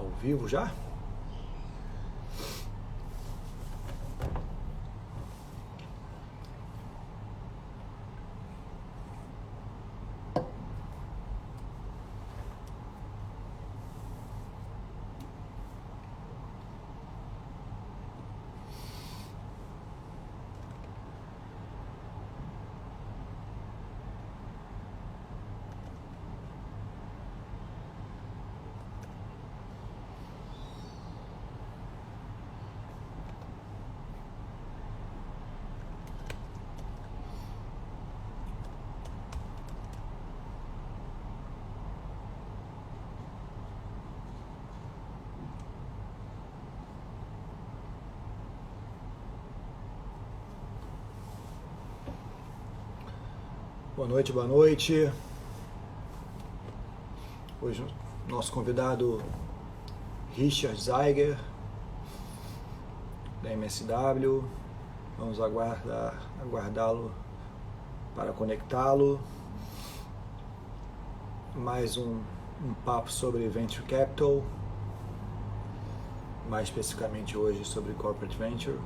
Ao vivo já? Boa noite, boa noite. Hoje nosso convidado Richard Zeiger, da MSW. Vamos aguardá-lo para conectá-lo. Mais um papo sobre Venture Capital, mais especificamente hoje sobre Corporate Venture.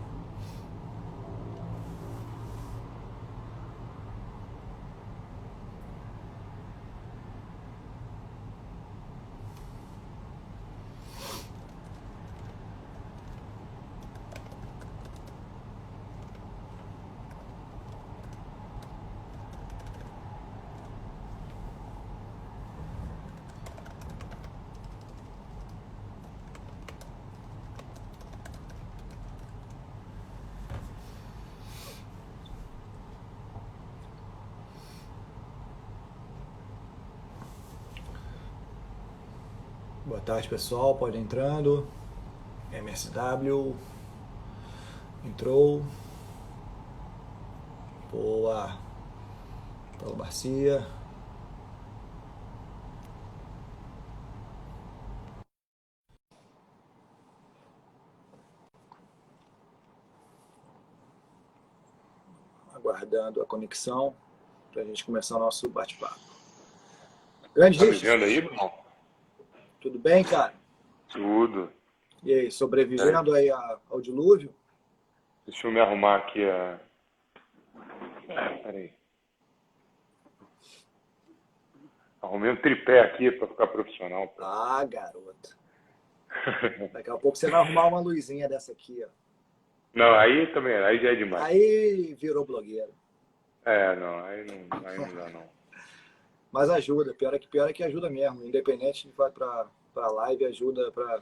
Boa tarde, pessoal. Pode ir entrando. MSW. Entrou. Boa. Paulo Garcia. Aguardando a conexão para a gente começar o nosso bate-papo. Grande Tá me Richard. vendo aí, irmão? Tudo bem, cara? Tudo. E aí, sobrevivendo aí ao dilúvio? Deixa eu me arrumar aqui a... Peraí. Arrumei um tripé aqui para ficar profissional. Pô. Ah, garoto. Daqui a pouco você vai arrumar uma luzinha dessa aqui, ó. Não, aí também, aí já é demais. Aí virou blogueiro. Não, aí não dá não. Mas ajuda, pior é que ajuda mesmo. Independente de vai pra live, ajuda pra...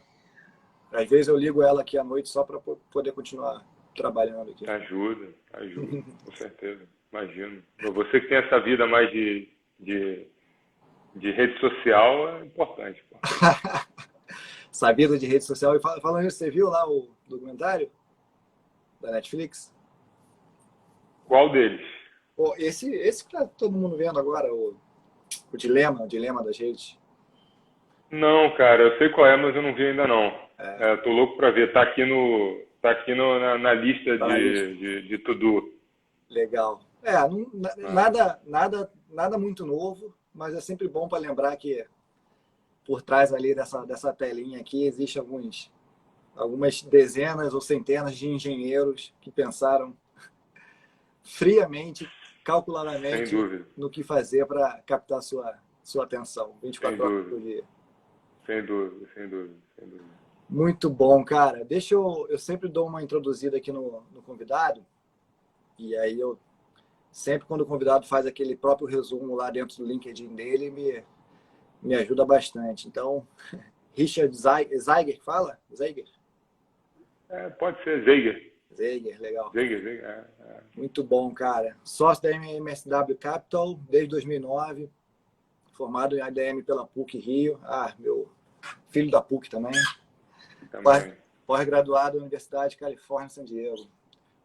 Às vezes eu ligo ela aqui à noite só para poder continuar trabalhando aqui. Ajuda, com certeza. Imagino. Você que tem essa vida mais de rede social é importante. Pô. Essa vida de rede social. E falando isso, você viu lá o documentário da Netflix? Qual deles? Pô, esse que tá todo mundo vendo agora, o dilema das redes. Não, cara, eu sei qual é, mas eu não vi ainda não. Tô louco pra ver. Tá aqui na lista de to-do. Legal. Nada muito novo, mas é sempre bom para lembrar que por trás ali dessa telinha aqui existe algumas dezenas ou centenas de engenheiros que pensaram friamente, calculadamente no que fazer para captar sua atenção 24 horas por dia. Sem dúvida. Muito bom, cara. Eu sempre dou uma introduzida aqui no convidado, e aí eu sempre quando o convidado faz aquele próprio resumo lá dentro do LinkedIn dele, me ajuda bastante. Então, Richard Zeiger, fala? Zeiger? Pode ser Zeiger. Zeiger, legal. Zeiger. Muito bom, cara. Sócio da MSW Capital desde 2009, formado em ADM pela PUC Rio. Meu filho da PUC também. Pós-graduado na Universidade de Califórnia, San Diego.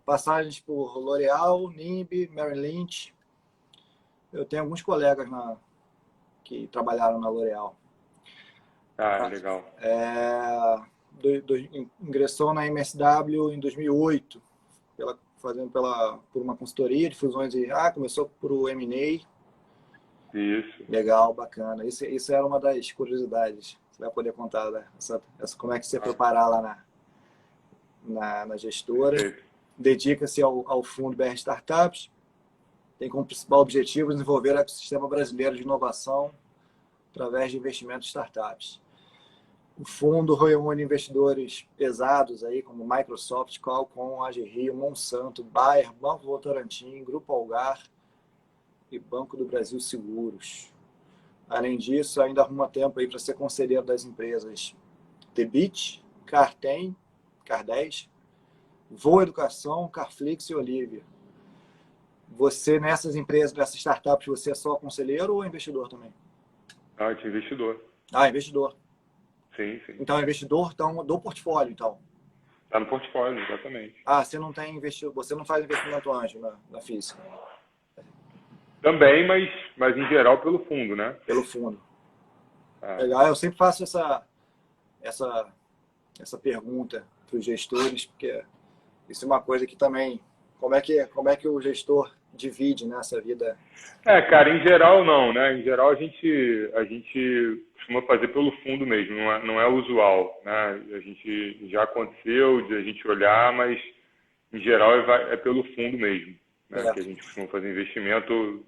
Passagens por L'Oréal, NIB, Merrill Lynch. Eu tenho alguns colegas que trabalharam na L'Oréal. Legal. Ingressou na MSW em 2008, por uma consultoria de fusões e começou por o M&A. Isso. Legal, bacana. Isso era uma das curiosidades. Você vai poder contar, né, como é que você foi parar lá na gestora. Perfeito. Dedica-se ao fundo BR Startups. Tem como principal objetivo desenvolver o ecossistema brasileiro de inovação através de investimentos em startups. O fundo reúne investidores pesados aí, como Microsoft, Qualcomm, AG Rio, Monsanto, Bayer, Banco Votorantim, Grupo Algar e Banco do Brasil Seguros. Além disso, ainda arruma tempo aí para ser conselheiro das empresas Debit, Cartem, Car10, Voa Educação, Carflix e Olivia. Você, nessas empresas, nessas startups, você é só conselheiro ou investidor também? Ah, de investidor. Ah, investidor. Sim, sim. Então, investidor do portfólio, então. Está no portfólio, exatamente. Ah, você não tem você não faz investimento anjo na física? Também, mas em geral pelo fundo, né? Pelo fundo. Ah. Legal, eu sempre faço essa pergunta para os gestores, porque isso é uma coisa que também... Como é que o gestor divide nessa vida? Cara, em geral não, né? Em geral a gente costuma fazer pelo fundo mesmo, não é usual, né? A gente já aconteceu de a gente olhar, mas em geral é pelo fundo mesmo, né? Que a gente costuma fazer investimento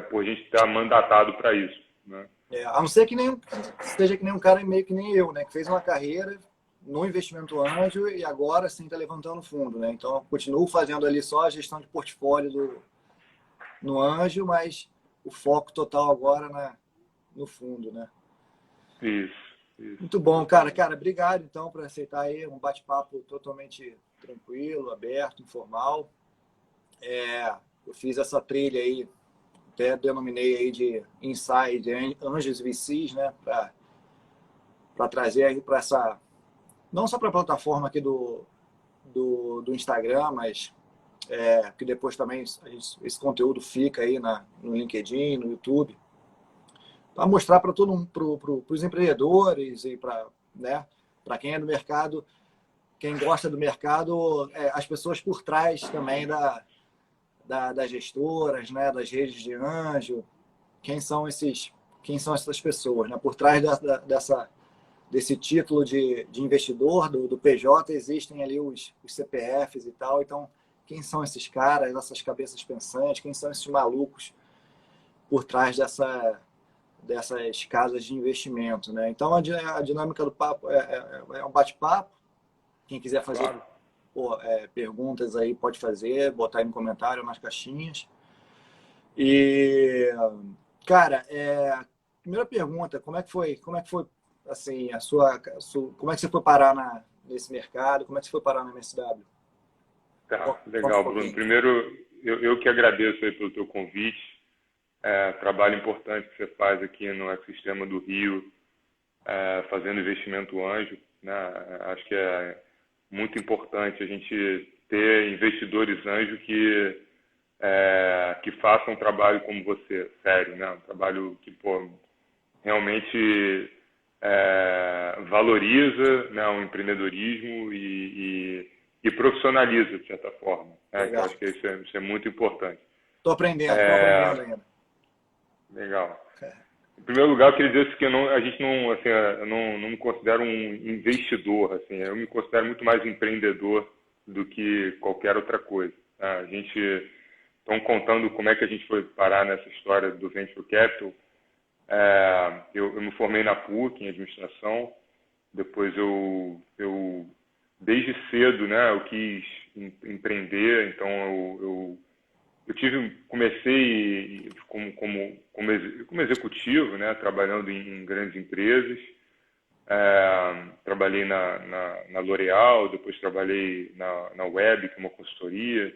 por a gente estar mandatado para isso, né? A não ser que seja que nem um cara meio que nem eu, né? Que fez uma carreira no investimento anjo e agora sim está levantando fundo, né? Então, eu continuo fazendo ali só a gestão de portfólio no anjo, mas o foco total agora no fundo, né? Isso. Muito bom, cara. Cara, obrigado, então, por aceitar aí um bate-papo totalmente tranquilo, aberto, informal. Eu fiz essa trilha aí, até denominei aí de Inside Anjos VCs, né? Para trazer aí para essa... Não só para a plataforma aqui do Instagram, mas que depois também esse conteúdo fica aí no LinkedIn, no YouTube, para mostrar para todo mundo, para os empreendedores e para, né, para quem é do mercado, quem gosta do mercado, as pessoas por trás também das gestoras, né, das redes de anjo, quem são essas pessoas, né? Por trás desse título de investidor, do PJ, existem ali os CPFs e tal. Então, quem são esses caras, essas cabeças pensantes, quem são esses malucos por trás dessas casas de investimento, né? Então, a dinâmica do papo é um bate-papo. Quem quiser fazer perguntas aí, pode fazer, botar aí no comentário, nas caixinhas. E, cara, primeira pergunta, como é que foi assim, como é que você foi parar nesse mercado? Como é que você foi parar na MSW? Tá, legal, Bruno. Primeiro, eu que agradeço aí pelo teu convite. Trabalho importante que você faz aqui no ecossistema do Rio, fazendo investimento anjo, né? Acho que é muito importante a gente ter investidores anjo que façam um trabalho como você, sério, né? Um trabalho que, realmente valoriza, né, o empreendedorismo e profissionaliza, de certa forma. Eu acho que isso é muito importante. Estou aprendendo ainda. Legal. Em primeiro lugar, eu queria dizer que eu não me considero um investidor. Assim, eu me considero muito mais empreendedor do que qualquer outra coisa. A gente estão contando como é que a gente foi parar nessa história do Venture Capital. Eu me formei na PUC, em administração. Depois eu desde cedo, né, eu quis empreender. Então comecei como executivo, né, trabalhando em grandes empresas. Trabalhei na L'Oréal, depois trabalhei na Web, que é uma consultoria.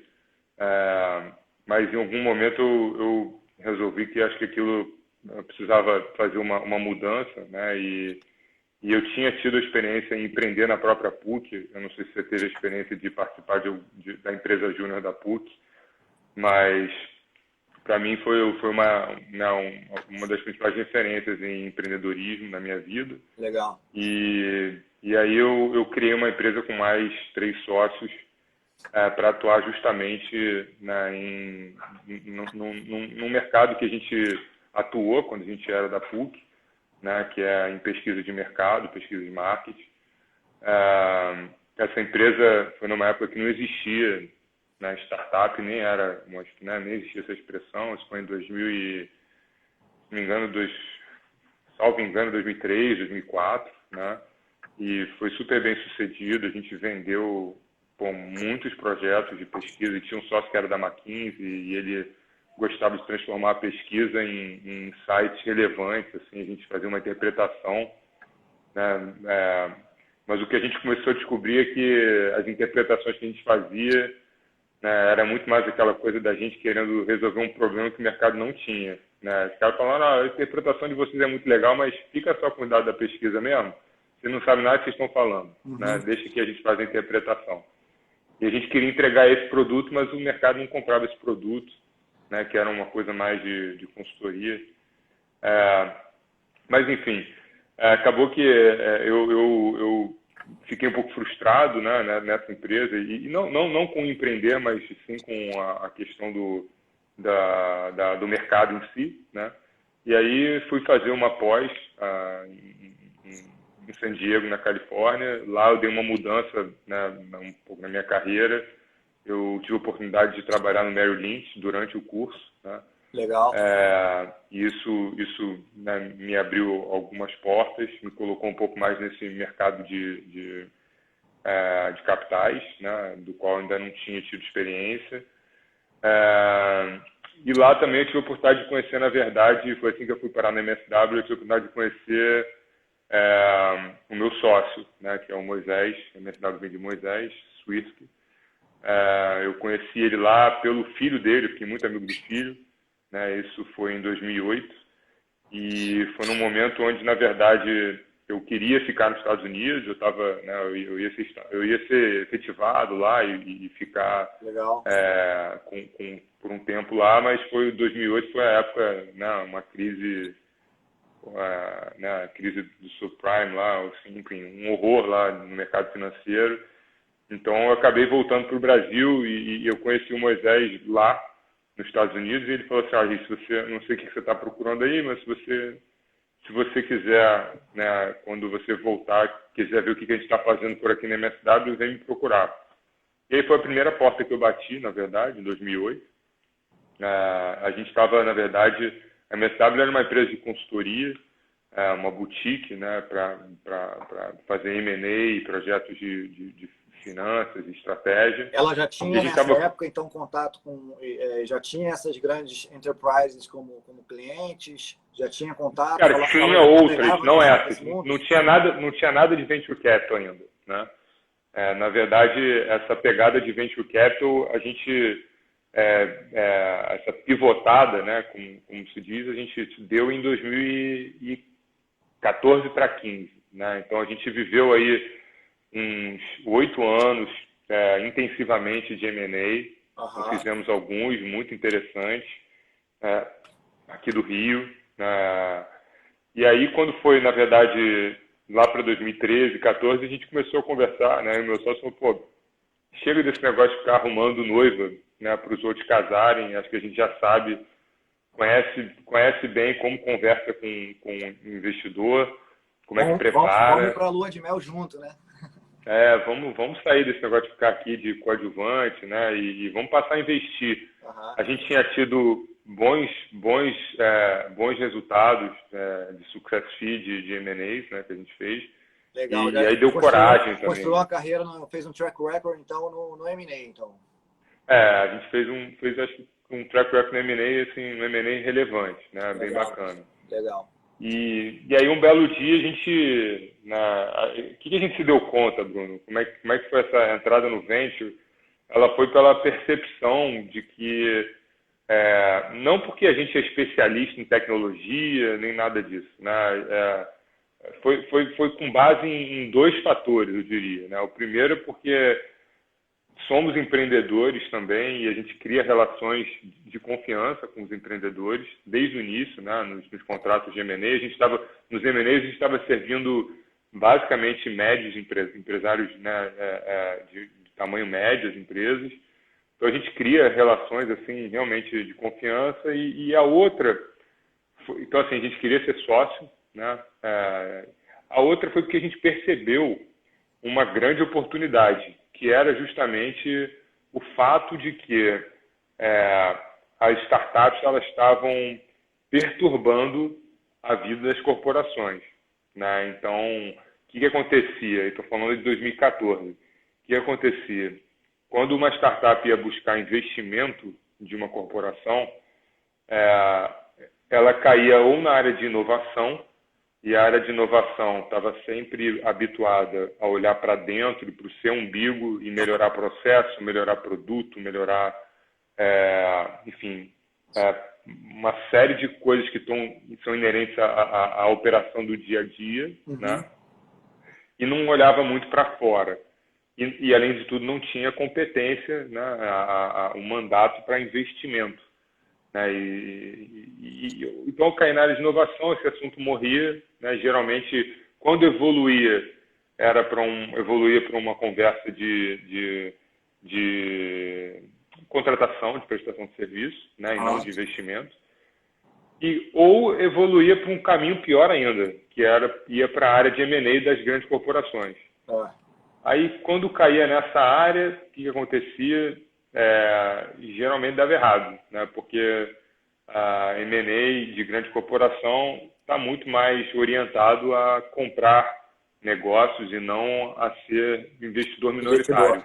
Mas em algum momento eu resolvi que acho que aquilo eu precisava fazer uma mudança, né? E eu tinha tido a experiência em empreender na própria PUC. Eu não sei se você teve a experiência de participar da empresa júnior da PUC, mas para mim foi uma das principais referências em empreendedorismo na minha vida. Legal. E aí eu criei uma empresa com mais 3 sócios para atuar justamente num mercado que a gente atuou quando a gente era da PUC, né, que é em pesquisa de mercado, pesquisa de marketing. Essa empresa foi numa época que não existia, né, startup, nem era, né, nem existia essa expressão. Isso foi em 2000 e, se não me engano, salvo engano, 2003, 2004, né? E foi super bem sucedido. A gente vendeu muitos projetos de pesquisa. E tinha um sócio que era da McKinsey e ele gostava de transformar a pesquisa em sites relevantes. Assim, a gente fazia uma interpretação, né? Mas o que a gente começou a descobrir é que as interpretações que a gente fazia, né, era muito mais aquela coisa da gente querendo resolver um problema que o mercado não tinha, né? Os caras falaram, a interpretação de vocês é muito legal, mas fica só com o dado da pesquisa mesmo. Você não sabe nada que vocês estão falando, né? Deixa que a gente faz a interpretação. E a gente queria entregar esse produto, mas o mercado não comprava esse produto, né? Que era uma coisa mais de consultoria. Mas, enfim, acabou que eu fiquei um pouco frustrado, né, nessa empresa, e não com empreender, mas sim com a questão do mercado em si, né? E aí fui fazer uma pós em San Diego, na Califórnia. Lá eu dei uma mudança, né, um pouco na minha carreira. Eu tive a oportunidade de trabalhar no Merrill Lynch durante o curso, né? Legal. Isso né, me abriu algumas portas, me colocou um pouco mais nesse mercado de capitais, né, do qual ainda não tinha tido experiência. E lá também eu tive a oportunidade de conhecer, na verdade, foi assim que eu fui parar na MSW, eu tive a oportunidade de conhecer o meu sócio, né, que é o Moisés, a MSW vem de Moisés, Swirsky. Eu conheci ele lá pelo filho dele, fiquei muito amigo do filho, né, isso foi em 2008, e foi num momento onde, na verdade, eu queria ficar nos Estados Unidos, né, eu ia ser efetivado lá e ficar por um tempo lá, mas 2008 foi a época, né, uma crise, né, a crise do subprime lá, assim, um horror lá no mercado financeiro. Então eu acabei voltando para o Brasil e eu conheci o Moisés lá nos Estados Unidos, e ele falou assim, se você, não sei o que você está procurando aí, mas se você quiser, né, quando você voltar, quiser ver o que a gente está fazendo por aqui na MSW, vem me procurar. E aí foi a primeira porta que eu bati, na verdade, em 2008. A gente estava, na verdade, a MSW era uma empresa de consultoria, uma boutique, né, para fazer M&A e projetos de finanças e estratégia. Ela já tinha, nessa época, então, contato com... já tinha essas grandes enterprises como clientes? Já tinha contato? Cara, tinha outras, não essas. Não tinha nada de venture capital ainda, né? Na verdade, essa pegada de venture capital, a gente... essa pivotada, né, como se diz, a gente deu em 2014 para 15, né? Então, a gente viveu aí uns 8 anos intensivamente de M&A. Nós fizemos alguns muito interessantes aqui do Rio. E aí, quando foi, na verdade, lá para 2013, 14, a gente começou a conversar, né? E o meu sócio falou, chega desse negócio de ficar arrumando noiva, né, para os outros casarem. Acho que a gente já sabe, conhece bem como conversa com o investidor, como é que prepara. Vamos para a lua de mel junto, né? Vamos sair desse negócio de ficar aqui de coadjuvante, né? E vamos passar a investir. A gente tinha tido bons resultados de success fee de M&As, né, que a gente fez. Legal. E aí deu coragem também. Construiu uma carreira, fez um track record, então, no M&A, então. A gente fez acho que um track record no M&A, assim, um M&A relevante, né? Legal. Bem bacana. Legal. E aí um belo dia a gente... O que a gente se deu conta, Bruno? Como é que foi essa entrada no venture? Ela foi pela percepção de que, não porque a gente é especialista em tecnologia, nem nada disso, né? Foi com base em 2 fatores, eu diria, né? O primeiro é porque somos empreendedores também e a gente cria relações de confiança com os empreendedores desde o início, né? Nos contratos de M&A, nos M&As a gente estava servindo basicamente médios empresários, né, de tamanho médio, as empresas. Então a gente cria relações assim realmente de confiança. E a outra, então assim, a gente queria ser sócio, né? A outra foi porque a gente percebeu uma grande oportunidade, que era justamente o fato de que as startups elas estavam perturbando a vida das corporações, né? Então, o que acontecia? Estou falando de 2014. O que acontecia? Quando uma startup ia buscar investimento de uma corporação, ela caía ou na área de inovação, e a área de inovação estava sempre habituada a olhar para dentro, para o seu umbigo e melhorar processo, melhorar produto, melhorar, enfim, uma série de coisas que são inerentes à operação do dia a dia, né? E não olhava muito para fora. E, além de tudo, não tinha competência, né? O mandato para investimento. Né? Então, cair na área de inovação, esse assunto morria. Né? Geralmente, quando evoluía para uma conversa de contratação, de prestação de serviço, né? E não de investimento. Ou evoluía para um caminho pior ainda, que ia para a área de M&A das grandes corporações. Aí, quando caía nessa área, o que acontecia? Geralmente dava errado, né? Porque a M&A de grande corporação está muito mais orientado a comprar negócios e não a ser investidor minoritário.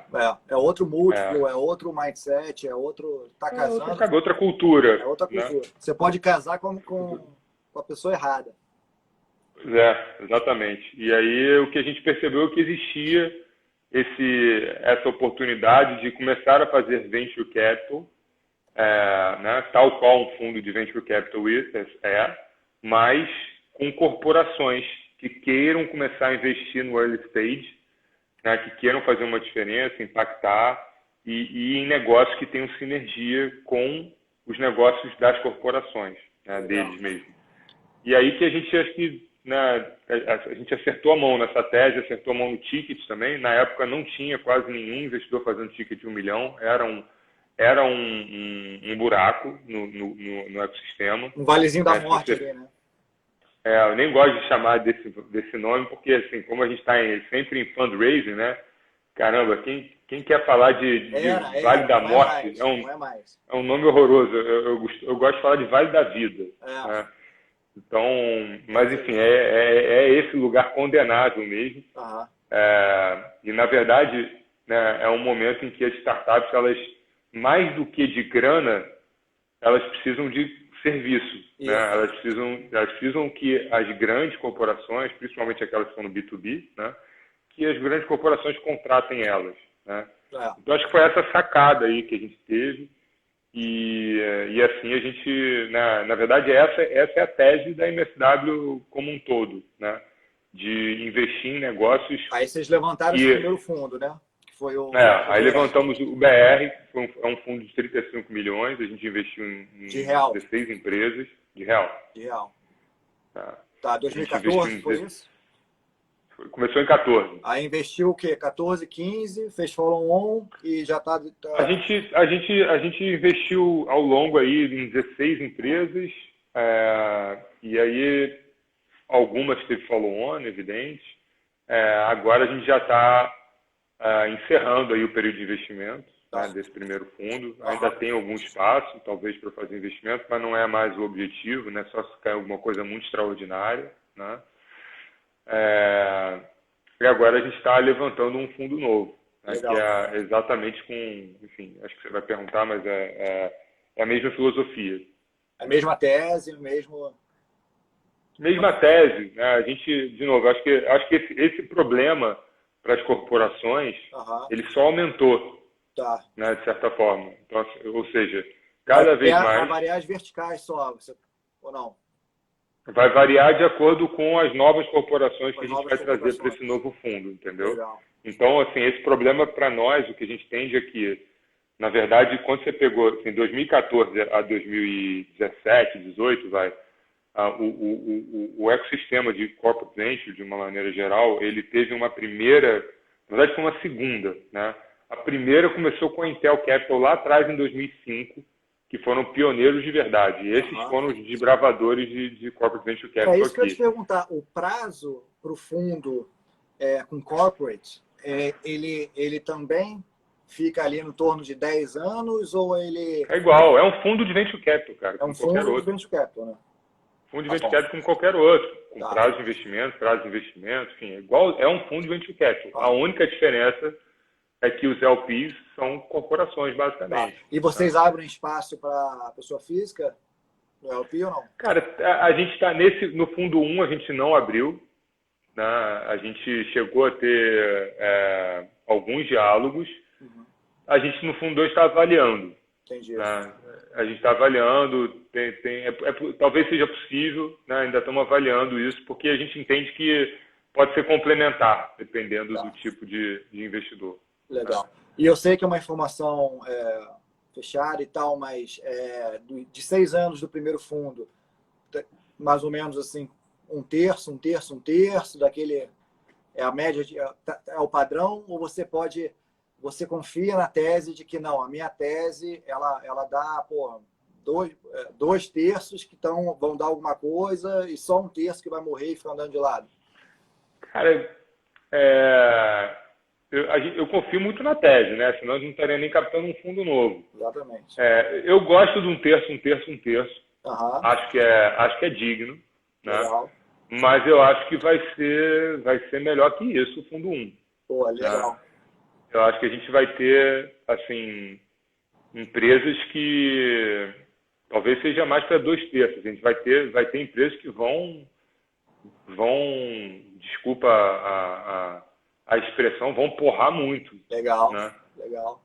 É outro múltiplo, é outro mindset, é outro... Tá casando, outra cultura. É outra cultura. Né? Você pode casar com a pessoa errada. Exatamente. E aí o que a gente percebeu é que existia essa oportunidade de começar a fazer venture capital, né, tal qual um fundo de venture capital mas com corporações que queiram começar a investir no early stage, né, que queiram fazer uma diferença, impactar, e em negócios que tenham sinergia com os negócios das corporações, né, deles mesmo. E aí que a gente acho que a gente acertou a mão nessa tese, acertou a mão no ticket também. Na época não tinha quase nenhum investidor fazendo ticket de 1 milhão, era um buraco no ecossistema. Um valezinho da morte ali, né? Eu nem gosto de chamar desse nome, porque assim, como a gente está sempre em fundraising, né? Caramba, quem quer falar de Vale da Morte é um nome horroroso. Eu gosto de falar de Vale da Vida. Né? Então, mas enfim, é esse lugar condenável mesmo. E na verdade, né, é um momento em que as startups, elas, mais do que de grana, elas precisam de serviço. Né? Elas precisam que as grandes corporações, principalmente aquelas que estão no B2B, né, que as grandes corporações contratem elas. Né? Então, acho que foi essa sacada aí que a gente teve. E assim a gente, na verdade, essa é a tese da MSW como um todo, né? De investir em negócios. Aí vocês levantaram esse primeiro fundo, né? Que foi aí levantamos o BR, é um fundo de 35 milhões, a gente investiu em 16 empresas de real. De real. Tá, 2014 foi isso? Começou em 14. Aí investiu o quê? 14, 15, fez follow-on e já está... A gente investiu ao longo aí em 16 empresas, e aí algumas teve follow-on, evidente. Agora a gente já está encerrando aí o período de investimento, né, desse primeiro fundo. Ainda tem algum espaço, talvez, para fazer investimento, mas não é mais o objetivo, né? Só se cair alguma coisa muito extraordinária, né? E agora a gente está levantando um fundo novo, né, que é exatamente com, enfim, acho que você vai perguntar, mas é a mesma filosofia. A mesma tese, Mesma tese, né? A gente, de novo, acho que esse problema para as corporações, ele só aumentou, né, de certa forma. Então, ou seja, cada vez mais... Vai variar as verticais só, ou não? Vai variar de acordo com as novas corporações que a gente vai trazer para esse novo fundo, entendeu? Legal. Então, assim, esse problema para nós, o que a gente entende é que, na verdade, quando você pegou, assim, 2014 a 2017, 2018, o ecossistema de corporate venture, de uma maneira geral, ele teve uma primeira, na verdade foi uma segunda, né? A primeira começou com a Intel Capital lá atrás, em 2005, que foram pioneiros de verdade. E esses foram os desbravadores de Corporate Venture Capital É isso que eu ia aqui. te perguntar. O prazo para o fundo com corporate, ele também fica ali no torno de 10 anos ou ele... É igual, é um fundo de Venture Capital, cara, É um como qualquer fundo de outro. venture capital, né? Fundo de Venture Capital como qualquer outro, com Tá. prazo de investimento, enfim, é igual, é um fundo de Venture Capital. A única diferença é que os LPs são corporações, basicamente. Tá. E vocês abrem espaço para pessoa física no LP ou não? Cara, a gente está no fundo 1, a gente não abriu, né? A gente chegou a ter alguns diálogos. A gente, no fundo 2, está avaliando. Entendi. Né? A gente está avaliando, talvez seja possível, né? Ainda estamos avaliando isso, porque a gente entende que pode ser complementar, dependendo do tipo de investidor. Legal. E eu sei que é uma informação fechada e tal, mas de 6 anos do primeiro fundo, mais ou menos assim, um terço daquele é a média, é o padrão, ou você confia na tese de que não, a minha tese ela dá dois terços que vão dar alguma coisa e só um terço que vai morrer e ficar andando de lado? Cara, eu confio muito na tese, né? Senão a gente não estaria nem captando um fundo novo. Exatamente. Eu gosto de um terço. Uhum. Acho que é digno, né? Legal. Mas eu acho que vai ser melhor que isso o fundo 1. Pô, legal. Né? Eu acho que a gente vai ter, assim, empresas que talvez seja mais para 2 terços. A gente vai ter empresas que vão, desculpa a expressão, vão porrar muito. Legal, né? legal.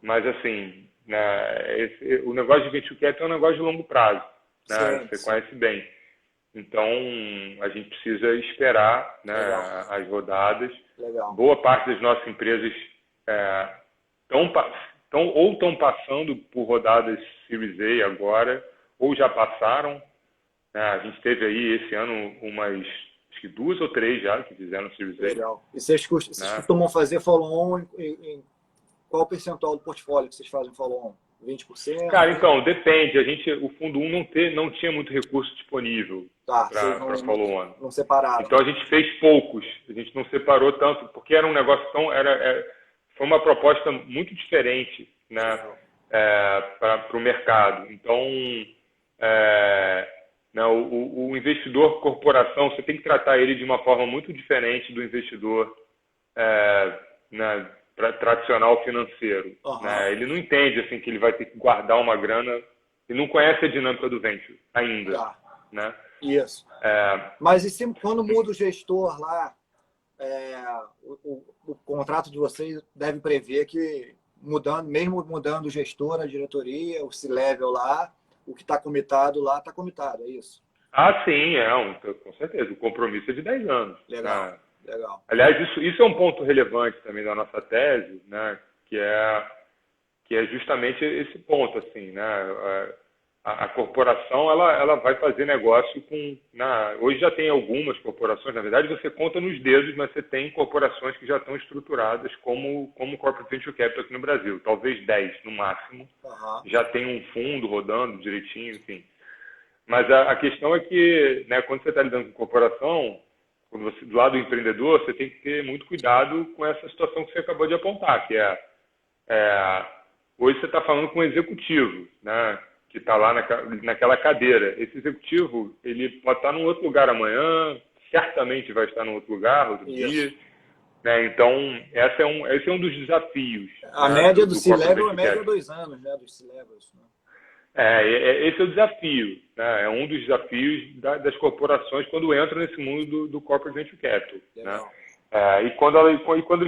Mas assim, né, o negócio de venture capital é um negócio de longo prazo. Né? Você conhece bem. Então, a gente precisa esperar, né, as rodadas. Legal. Boa parte das nossas empresas estão passando por rodadas Series A agora, ou já passaram. A gente teve aí esse ano acho que 2 ou 3 já que fizeram Series A. Legal. E vocês costumam fazer follow-on em qual percentual do portfólio que vocês fazem follow-on? 20%? Cara, então, depende. O fundo 1 não tinha muito recurso disponível para follow-on. Não separaram. Então, a gente fez poucos. A gente não separou tanto, porque era um negócio foi uma proposta muito diferente, né, para o mercado. Então, o investidor corporação, você tem que tratar ele de uma forma muito diferente do investidor tradicional financeiro. Né? Ele não entende assim, que ele vai ter que guardar uma grana, ele não conhece a dinâmica do venture ainda. Né? Isso. Mas e quando muda o gestor lá, o contrato de vocês deve prever que, mesmo mudando o gestor, a diretoria, o C-level lá, o que está comitado lá está comitado, é isso? Ah, sim, com certeza. O compromisso é de 10 anos. Legal. Né? Legal. Aliás, isso é um ponto relevante também da nossa tese, né? Que é justamente esse ponto, assim, né? A corporação ela vai fazer negócio com... Hoje já tem algumas corporações, na verdade você conta nos dedos, mas você tem corporações que já estão estruturadas como Corporate Venture Capital aqui no Brasil. Talvez 10 no máximo. Já tem um fundo rodando direitinho, enfim. Mas a questão é que, né, quando você está lidando com corporação, do lado do empreendedor, você tem que ter muito cuidado com essa situação que você acabou de apontar, que hoje você está falando com um executivo, né, que está lá naquela cadeira. Esse executivo, ele pode estar num outro lugar amanhã, certamente vai estar num outro lugar, outro dia. Né? Então, esse é um dos desafios. A média do C-Level é média 2 anos, né, dos C-Levels. Né? Esse é o desafio. Né? É um dos desafios das corporações quando entram nesse mundo do Corporate Venture Capital. Né? E quando eles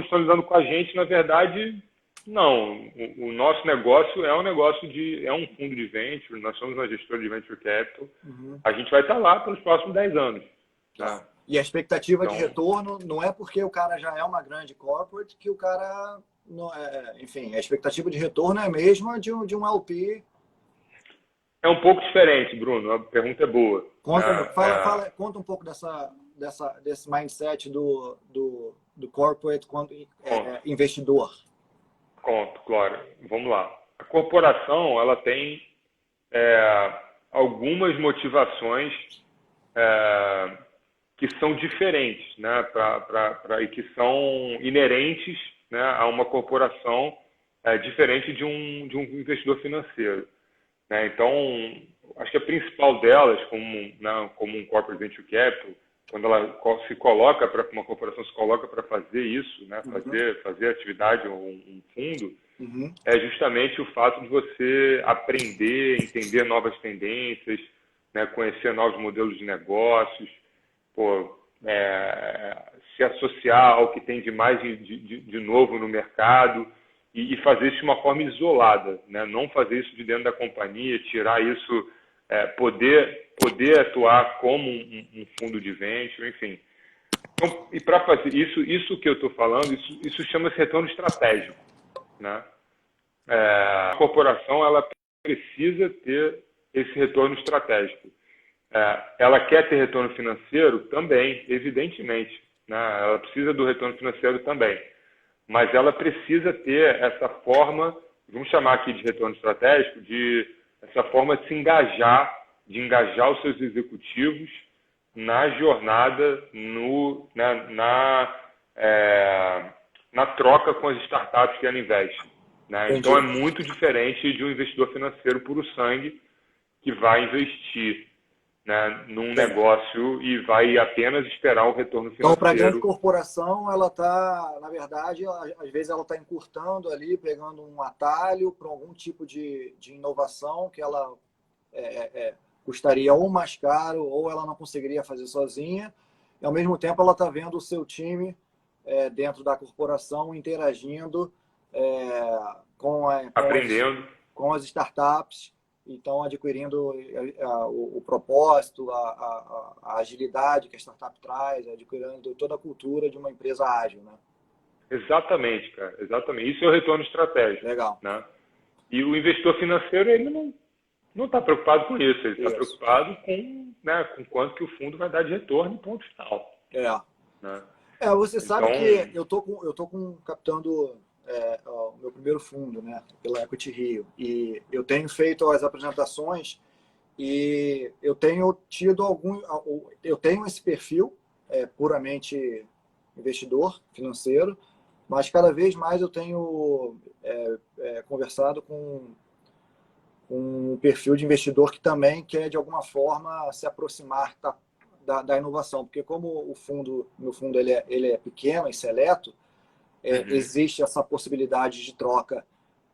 estão lidando com a gente, na verdade, não. O nosso negócio é um fundo de venture, nós somos uma gestora de venture capital. A gente vai estar lá pelos próximos 10 anos. Né? E a expectativa de retorno não é porque o cara já é uma grande corporate que o cara... enfim, a expectativa de retorno é a mesma de um LP. É um pouco diferente, Bruno. A pergunta é boa. Conta um pouco desse mindset do corporate quanto investidor. Conto, claro. Vamos lá. A corporação, ela tem algumas motivações que são diferentes, né, e que são inerentes, né, a uma corporação diferente de um investidor financeiro. Né? Então, acho que a principal delas, como um corporate venture capital, quando ela se coloca para uma corporação se coloca para fazer isso, né, fazer atividade ou um fundo, é justamente o fato de você aprender, entender novas tendências, né, conhecer novos modelos de negócios, se associar ao que tem de mais de novo no mercado e fazer isso de uma forma isolada, né? Não fazer isso de dentro da companhia, tirar isso, poder atuar como um fundo de venture, enfim. Então, e para fazer isso que eu estou falando, isso chama-se retorno estratégico, né? A corporação ela precisa ter esse retorno estratégico. Ela quer ter retorno financeiro também, evidentemente, né? Ela precisa do retorno financeiro também, mas ela precisa ter essa forma, vamos chamar aqui de retorno estratégico, essa forma de se engajar, de engajar os seus executivos na jornada, na troca com as startups que ela investe. Né? Então é muito diferente de um investidor financeiro puro sangue que vai investir, né, num negócio e vai apenas esperar o retorno financeiro. Então, para a grande corporação, ela está, na verdade, às vezes ela está encurtando ali, pegando um atalho para algum tipo de inovação que ela custaria ou mais caro ou ela não conseguiria fazer sozinha. E, ao mesmo tempo, ela está vendo o seu time dentro da corporação interagindo com as startups. Então, adquirindo o propósito, a agilidade que a startup traz, adquirindo toda a cultura de uma empresa ágil, né? Exatamente, cara. Exatamente. Isso é o retorno estratégico. Legal. Né? E o investidor financeiro, ele não está preocupado com isso. Ele está preocupado com quanto que o fundo vai dar de retorno e ponto final. Né? Você sabe que eu tô captando o meu primeiro fundo, né, pela Equity Rio, e eu tenho feito as apresentações e eu tenho eu tenho esse perfil puramente investidor financeiro, mas cada vez mais eu tenho conversado com um perfil de investidor que também quer de alguma forma se aproximar da inovação, porque como meu fundo ele é pequeno e seleto, existe essa possibilidade de troca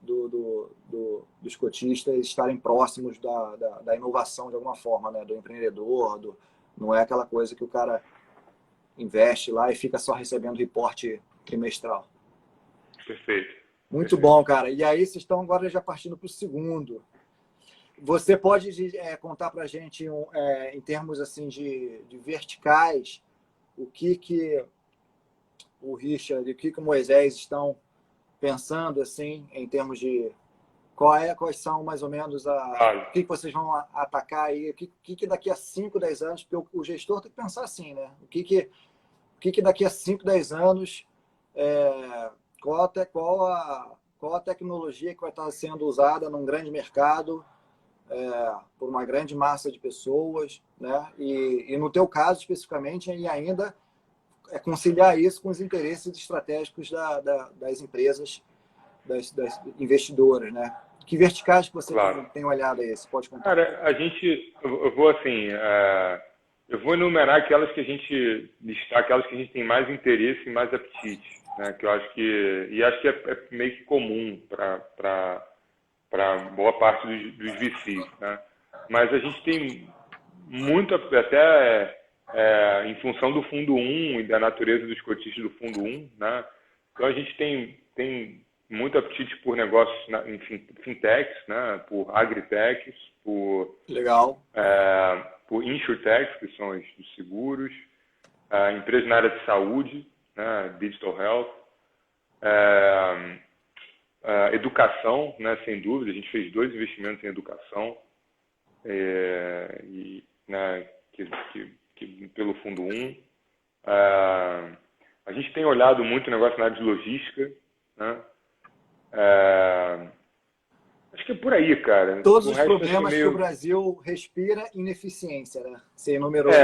dos cotistas estarem próximos da inovação de alguma forma, né? Do empreendedor, não é aquela coisa que o cara investe lá e fica só recebendo reporte trimestral. Perfeito. Muito bom, cara. E aí vocês estão agora já partindo para o segundo. Você pode contar para a gente, em termos assim de verticais, o que o Richard e o que o Moisés estão pensando assim em termos de quais são mais ou menos o que vocês vão atacar aí, o que daqui a 5, 10 anos, porque o gestor tem que pensar assim, né? O que daqui a 5, 10 anos, qual a tecnologia que vai estar sendo usada num grande mercado por uma grande massa de pessoas, né? E no teu caso especificamente, e ainda conciliar isso com os interesses estratégicos das empresas, das investidoras, né? Que verticais que você tem olhado aí? Você pode contar? Cara, eu vou enumerar aquelas que a gente listar, aquelas que a gente tem mais interesse e mais apetite, né? Que eu acho que é meio que comum para boa parte dos VCs, né? Mas a gente tem muito, até em função do fundo 1 e da natureza dos cotistas do fundo 1, né? Então a gente tem muito apetite por negócios em fintechs, né? Por agritechs, por insurtechs, que são os seguros, empresas na área de saúde, né? Digital health, educação, né? Sem dúvida, a gente fez 2 investimentos em educação, né? Pelo fundo 1. A gente tem olhado muito o negócio na área de logística, né? É, acho que é por aí, cara. Todos O os resto acho que problemas que o meio. Brasil respira, ineficiência, né? Você enumerou aí.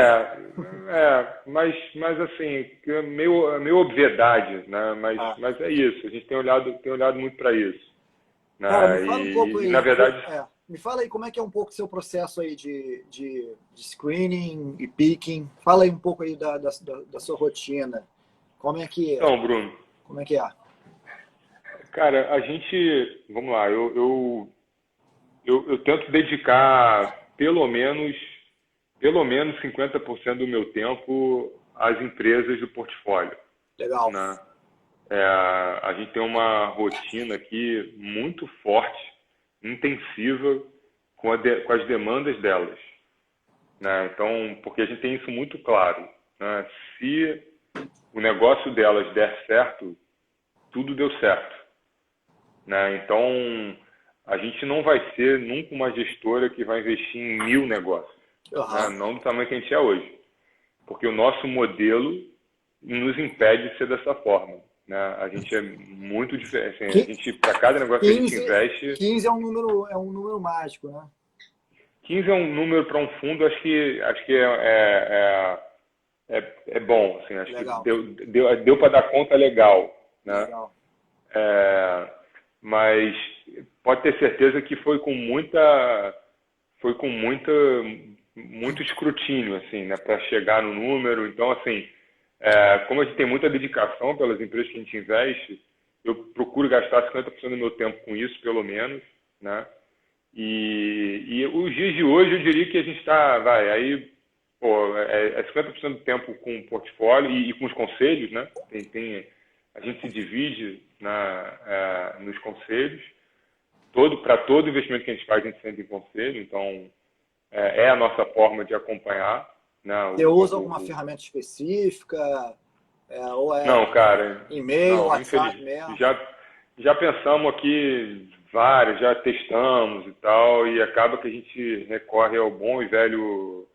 Mas assim, que é meio obviedade, né? Ah. Mas é isso, a gente tem olhado muito para isso, Cara, me né? fala um pouco Na aí, verdade, me fala aí como é que é um pouco o seu processo aí de screening e picking. Fala aí um pouco aí da sua rotina. Como é que, então, Bruno, como é que é? cara, vamos lá, eu tento dedicar pelo menos 50% do meu tempo às empresas do portfólio, Legal. né? A gente tem uma rotina aqui muito forte, intensiva, com as demandas delas, né? Então, porque a gente tem isso muito claro, né? Se o negócio delas der certo, tudo deu certo, né? Então, a gente não vai ser nunca uma gestora que vai investir em 1000 negócios, né? Aham. Não do tamanho que a gente é hoje, porque o nosso modelo nos impede de ser dessa forma, né? A gente é muito diferente, assim, a Qui- gente, para cada negócio que a gente 15, investe, 15 é um número mágico, né? 15 é um número para um fundo, acho que é bom, assim, acho que Legal, deu para dar conta legal, né? legal. É, mas pode ter certeza que foi com muito escrutínio, assim, né, para chegar no número. Então, assim, como a gente tem muita dedicação pelas empresas que a gente investe, eu procuro gastar 50% do meu tempo com isso, pelo menos, né? E os dias de hoje, eu diria que a gente está, pô, 50% do tempo com o portfólio e com os conselhos, né? A gente se divide nos conselhos. Para todo investimento que a gente faz, a gente senta em conselho. Então, é a nossa forma de acompanhar, né? Você usa alguma ferramenta específica? Ou é Não, cara, e-mail, não, WhatsApp infelizmente. mesmo? Já pensamos aqui várias, já testamos e tal, e acaba que a gente recorre ao bom e velho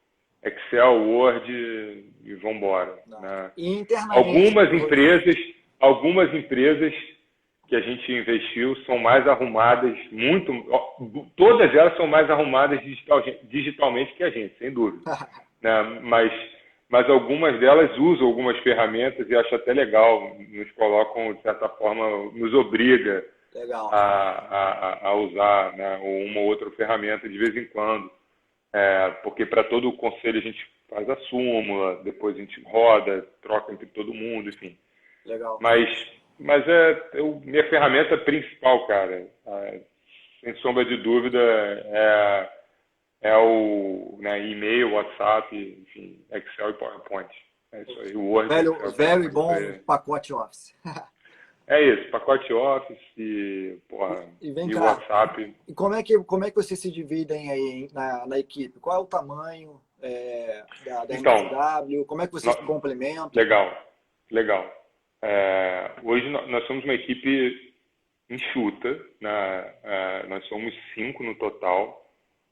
Excel, Word e vamos embora, Não. né? E internamente, Algumas empresas, algumas empresas que a gente investiu são mais arrumadas, todas elas são mais arrumadas digitalmente que a gente, sem dúvida, né? Mas algumas delas usam algumas ferramentas e acho até legal, nos colocam, de certa forma, nos obriga legal, a usar, né, uma ou outra ferramenta de vez em quando. Porque para todo o conselho a gente faz a súmula, depois a gente roda, troca entre todo mundo, enfim. legal. Mas minha ferramenta principal, cara, sem sombra de dúvida, é o, né, e-mail, WhatsApp, enfim, Excel e PowerPoint. É isso aí, o Word, Excel e Velho e PowerPoint. Isso bom aí. pacote Office. É isso, pacote Office porra, E vem e cá, WhatsApp. e como é que vocês se dividem aí na equipe? Qual é o tamanho da Então, MSW? Como é que vocês se no- complementam? legal, legal. Hoje nós somos uma equipe enxuta, né? Nós somos 5 no total.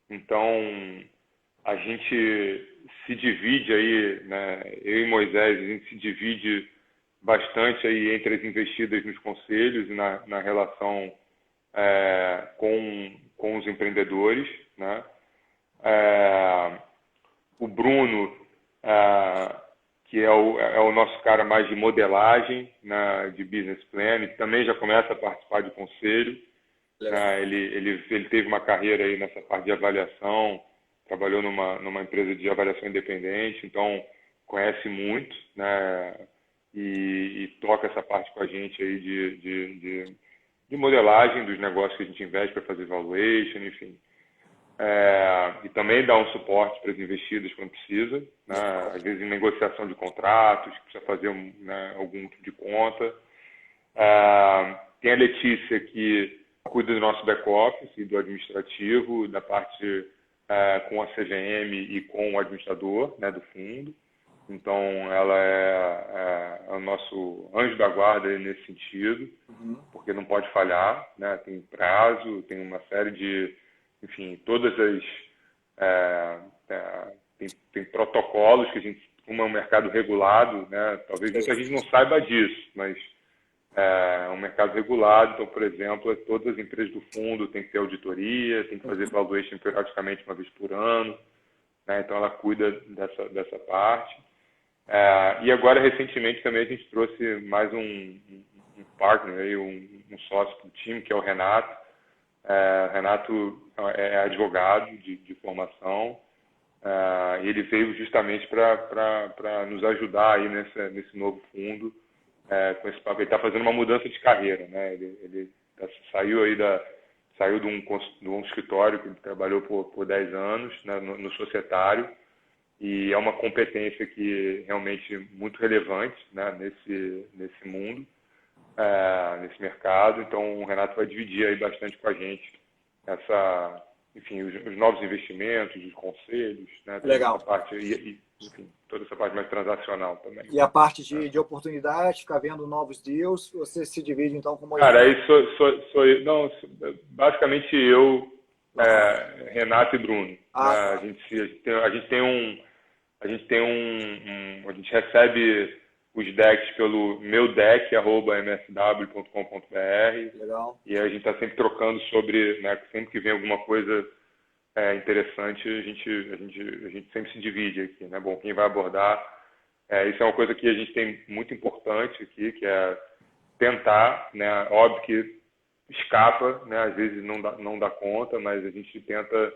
Então, a gente se divide aí, né? Eu e Moisés, a gente se divide bastante aí entre as investidas nos conselhos e na relação com os empreendedores, né? O Bruno, que é o nosso cara mais de modelagem, né, de business plan, que também já começa a participar de conselho. Legal. Né? Ele teve uma carreira aí nessa parte de avaliação, trabalhou numa empresa de avaliação independente, então conhece muito, né? E toca essa parte com a gente aí de modelagem dos negócios que a gente investe para fazer valuation, enfim. E também dá um suporte para as investidas quando precisa, né? Às vezes em negociação de contratos, precisa fazer algum tipo de conta. Tem a Letícia, que cuida do nosso back-office e do administrativo, da parte com a CVM e com o administrador, né, do fundo. Então, ela é o nosso anjo da guarda nesse sentido, porque não pode falhar, né? Tem prazo, tem uma série de, enfim, todas as tem protocolos que a gente, como é um mercado regulado, né? Talvez muita gente não saiba disso, mas É um mercado regulado, então, por exemplo, todas as empresas do fundo têm que ter auditoria, tem que fazer valuation periodicamente uma vez por ano, né? Então ela cuida dessa parte. E agora, recentemente, também a gente trouxe mais um partner, aí, um sócio do time, que é o Renato. O Renato é advogado de formação, e ele veio justamente para nos ajudar aí nesse novo fundo, com esse papo. Ele está fazendo uma mudança de carreira, né? Ele saiu de um escritório que ele trabalhou por 10 anos, né, no societário, e é uma competência que realmente muito relevante, né, nesse mundo, nesse mercado. Então o Renato vai dividir aí bastante com a gente enfim, os novos investimentos, os conselhos, né, toda Legal. essa parte enfim, toda essa parte mais transacional também. E a parte de oportunidade, ficar vendo novos deals, você se divide então com o Cara, aí sou eu, não, basicamente eu, Renato e Bruno. Né? Tá. A gente recebe os decks pelo meu deck@msw.com.br. Legal. E a gente está sempre trocando sobre, né, sempre que vem alguma coisa interessante, a gente sempre se divide aqui, né? Bom, quem vai abordar, isso é uma coisa que a gente tem muito importante aqui, que é tentar, né? Óbvio que escapa, né? Às vezes não dá conta, mas a gente tenta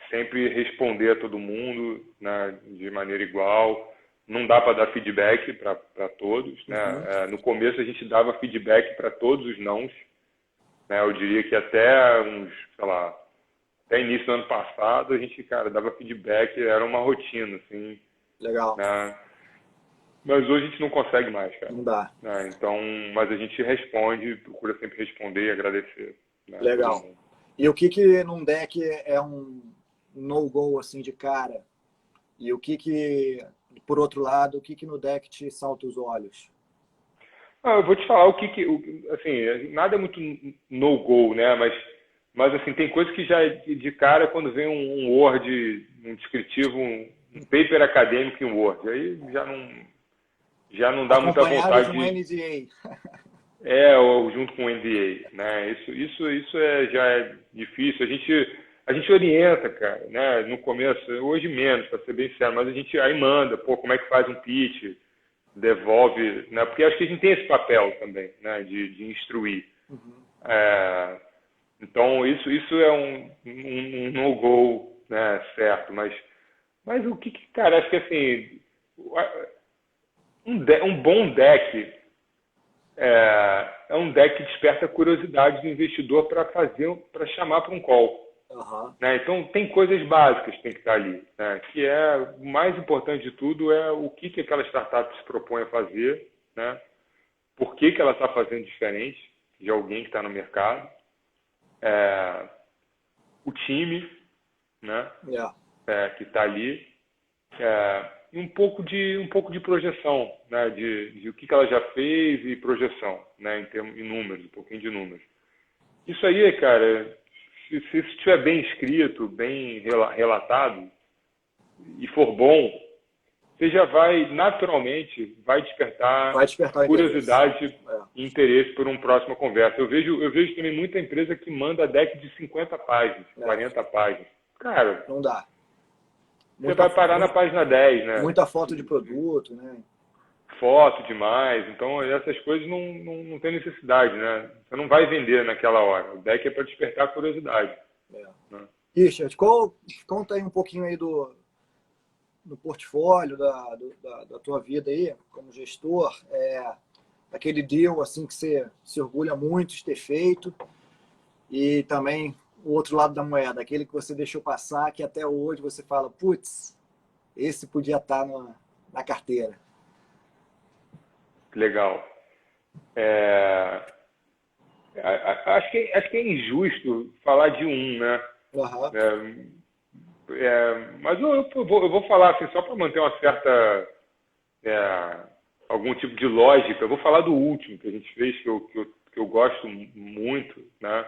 sempre responder a todo mundo, né, de maneira igual. Não dá para dar feedback para todos, né? No começo a gente dava feedback para todos os nãos, né? Eu diria que até até início do ano passado a gente, cara, dava feedback, era uma rotina, assim. Legal. Né? Mas hoje a gente não consegue mais, cara. Não dá. Né? Então, mas a gente responde, procura sempre responder e agradecer. Né, legal. E o que num deck é um no-go assim de cara? E o que por outro lado, o que no deck te salta os olhos? Eu vou te falar assim, nada é muito no-go, né? Mas assim, tem coisas que já de cara, quando vem um Word, um descritivo, um paper acadêmico em Word, aí já não dá muita vontade de um NDA. Ou junto com o NDA, né? Isso já é difícil. A gente orienta, cara, né? No começo, hoje menos, para ser bem sincero, mas a gente aí manda, como é que faz um pitch, devolve, né? Porque acho que a gente tem esse papel também, né? De instruir. Então, isso é um no-go, né? Certo, mas o cara, acho que assim, um bom deck é um deck que desperta a curiosidade do investidor para chamar para um call. Né? Então, tem coisas básicas que tem que estar ali, né? Que o mais importante de tudo é o que aquela startup se propõe a fazer, né? Por que ela está fazendo diferente de alguém que está no mercado, o time, né? Que está ali, e um pouco de projeção, né? De o que ela já fez e projeção, né? Em números, um pouquinho de números. Isso aí, cara, se estiver bem escrito, bem relatado e for bom, você já vai naturalmente despertar curiosidade e interesse por uma próxima conversa. Eu vejo também muita empresa que manda deck de 50 páginas, 40 páginas. Cara, não dá. Você vai parar na página 10, né? Muita foto de produto, né? Foto demais. Então, essas coisas não tem necessidade, né? Você não vai vender naquela hora. O deck é para despertar curiosidade. Né? Richard, conta aí um pouquinho aí do portfólio, da tua vida aí, como gestor. Aquele deal assim, que você se orgulha muito de ter feito. E também o outro lado da moeda, aquele que você deixou passar, que até hoje você fala, putz, esse podia estar na carteira. Legal. Acho que é injusto falar de um, né? Mas eu vou falar assim, só para manter uma certa algum tipo de lógica. Eu vou falar do último que a gente fez, que eu gosto muito, né?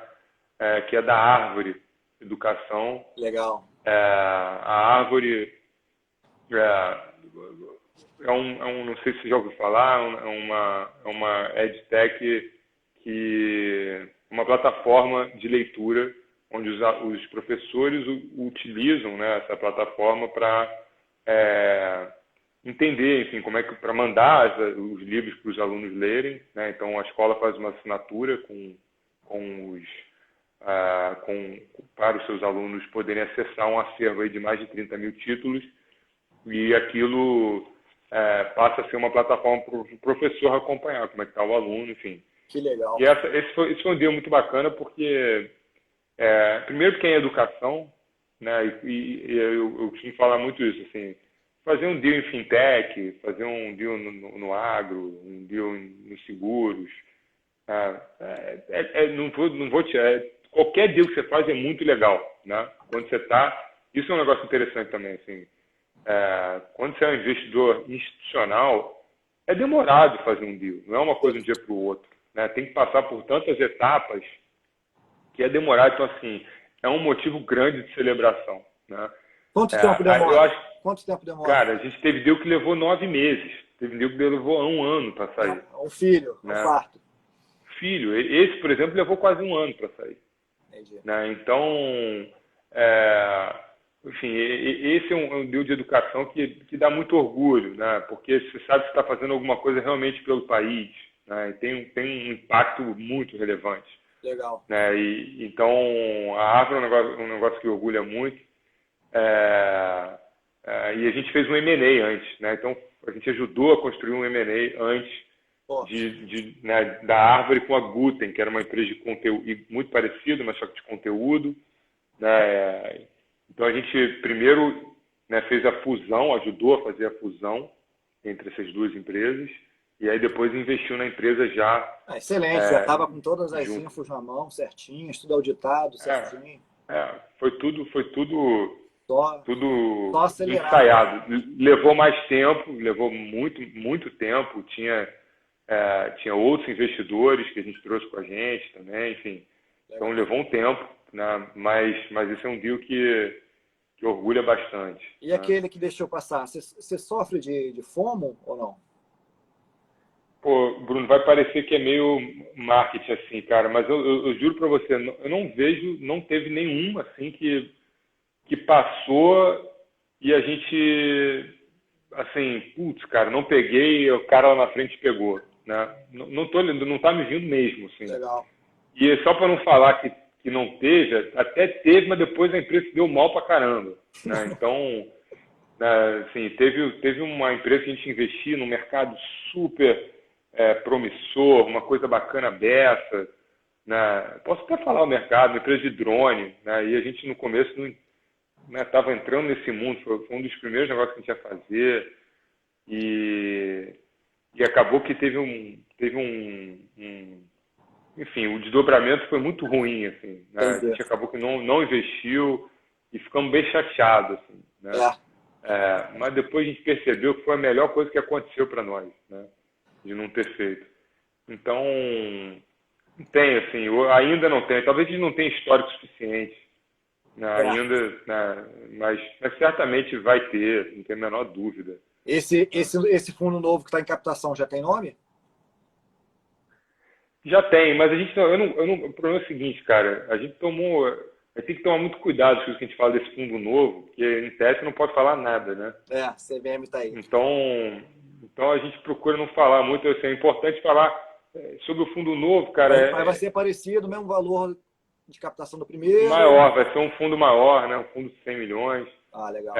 Que é da Árvore Educação. Legal. A Árvore não sei se você já ouviu falar, é uma EdTech uma plataforma de leitura onde os professores utilizam, né, essa plataforma para entender, enfim, como é que para mandar os livros para os alunos lerem, né? Então a escola faz uma assinatura para os seus alunos poderem acessar um acervo aí de mais de 30 mil títulos, e aquilo passa a ser uma plataforma para o professor acompanhar como é que está o aluno, enfim. Que legal. E esse foi um dia muito bacana, porque, primeiro, porque é em educação, né? E eu costumo falar muito isso, assim, fazer um deal em fintech, fazer um deal no agro, um deal nos seguros, não vou tirar. Qualquer deal que você faz é muito legal, né? Quando você está... Isso é um negócio interessante também, assim. Quando você é um investidor institucional, é demorado fazer um deal, não é uma coisa de um dia para o outro, né? Tem que passar por tantas etapas que é demorado. Então, assim, é um motivo grande de celebração, né? Quanto tempo demora? Quanto tempo demora? Cara, a gente teve deal que levou 9 meses, teve deal que levou 1 ano para sair. Um filho, né? Um quarto. Filho, esse, por exemplo, levou quase 1 ano para sair. Entendi. Né? Então, enfim, esse é um deal de educação que dá muito orgulho, né? Porque você sabe que está fazendo alguma coisa realmente pelo país, né? E tem um impacto muito relevante. Legal. Né? Então, a Árvore é um negócio que orgulha muito. E a gente fez um M&A antes, né? Então, a gente ajudou a construir um M&A antes né, da Árvore com a Guten, que era uma empresa de conteúdo muito parecida, mas só que de conteúdo, né? Então, a gente primeiro, né, fez a fusão, ajudou a fazer a fusão entre essas duas empresas, e aí depois investiu na empresa já. Excelente, já estava com todas as infos na mão, certinhas, tudo auditado, certinho. Foi tudo só acelerado. Ensaiado. Levou mais tempo, levou muito tempo. Tinha outros investidores que a gente trouxe com a gente também, enfim. Então levou um tempo, né? Mas esse é um deal que orgulha bastante. E aquele que deixou passar, você sofre de FOMO ou não? Pô, Bruno, vai parecer que é meio marketing assim, cara, mas eu juro para você, eu não vejo, não teve nenhuma assim que passou e a gente, assim, putz, cara, não peguei, o cara lá na frente pegou, né? Não tá me vindo mesmo, assim. Legal. E só para não falar que não teve, até teve, mas depois a empresa se deu mal pra caramba, né? Então, assim, teve uma empresa que a gente investia num mercado super promissor, uma coisa bacana dessa, né? Posso até falar o mercado, uma empresa de drone, né? E a gente no começo estava entrando nesse mundo, foi um dos primeiros negócios que a gente ia fazer, e acabou que teve enfim, o desdobramento foi muito ruim, assim, né? A gente acabou que não investiu e ficamos bem chateados, assim, né? Mas depois a gente percebeu que foi a melhor coisa que aconteceu para nós, né? De não ter feito. Então, não tem, assim, ainda não tem, talvez a gente não tenha histórico suficiente, né, ainda, né, mas certamente vai ter, não tem a menor dúvida. Esse fundo novo que está em captação já tem nome? Já tem, mas a gente o problema é o seguinte, cara, a gente tem que tomar muito cuidado com o que a gente fala desse fundo novo, porque em tese não pode falar nada, né? CVM está aí. Então a gente procura não falar muito, assim, é importante falar sobre o fundo novo, cara. Vai ser parecido, o mesmo valor de captação do primeiro? Maior, vai ser um fundo maior, né? Um fundo de 100 milhões. Legal.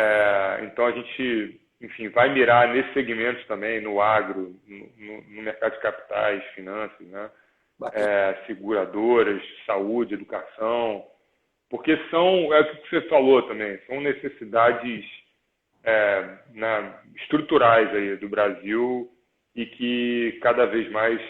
Então a gente, enfim, vai mirar nesses segmentos também, no agro, no mercado de capitais, finanças, né? Seguradoras, saúde, educação, porque é o que você falou também, são necessidades estruturais aí do Brasil e que cada vez mais